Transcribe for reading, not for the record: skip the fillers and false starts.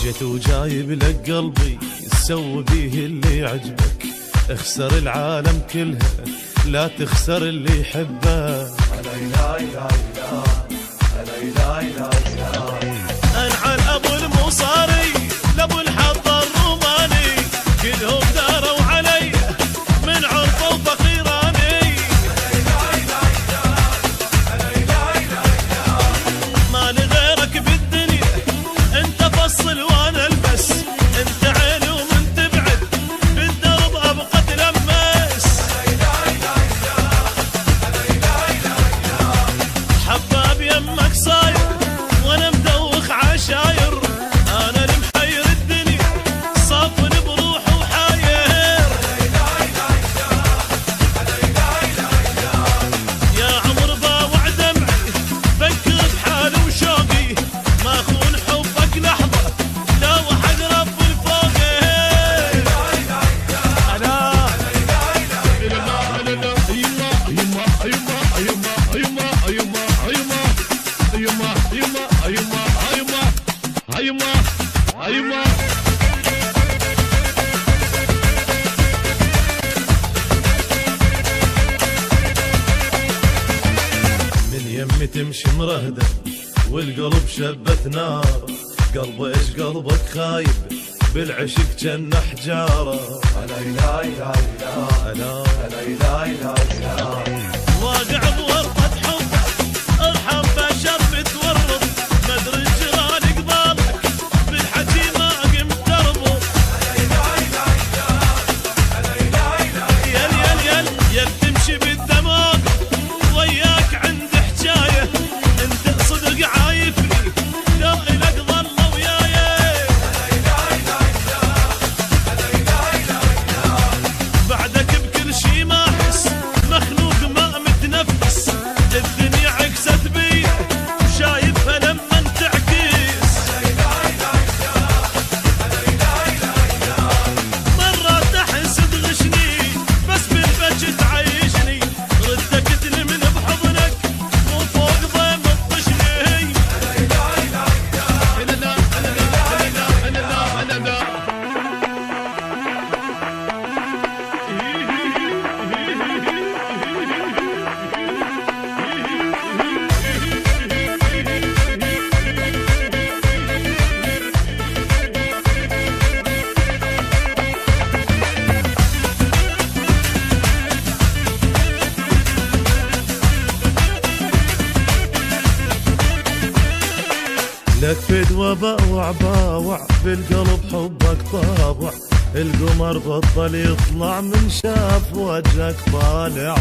جيت وجايب لك قلبي سوي بيه اللي يعجبك، اخسر العالم كلها لا تخسر اللي يحبك. انعل ابو المصاري لابو الحظ الروماني، كلهم داروا علي من عرفه وفقيراني. ما لغيرك بالدنيا انت فصل وانا البس، انت عين ومن تبعد بالدرب ابقى تلمس. حباب يمك صاير وانا مدوخ عشاير، انا المحير الدنيا صافن بروح وحاير. يا عمر باوع دمعي فكر بحالي وشوقي، ما اخون حبك لحظه لا وحق رب الفوقي. من يمي تمشي مرهدة والقلب شبت نار، قلب ايش قلبك خايب بالعشق جنة حجارة. واقع بورطة حبك ارحم بشر متورط، مدري الجيران قبالك بالحكي ما قمت تربط. يل تمشي بالدماغ وياك عند حجايه، انت صدق عايفني لا الك ظل وياي. بعدك بكل شي ما احس مخلوق ما متنفس، الدنيا عكست بي شايفها لما تعكس. مرات احس تغشني بس بالبج تعيشني، ردك تلمن بحضنك وفوق ضيم تطشني. لك فدوى باوع باوع بالقلب حبك طابع، القمر بطل يطلع من شاف وجهك طالع.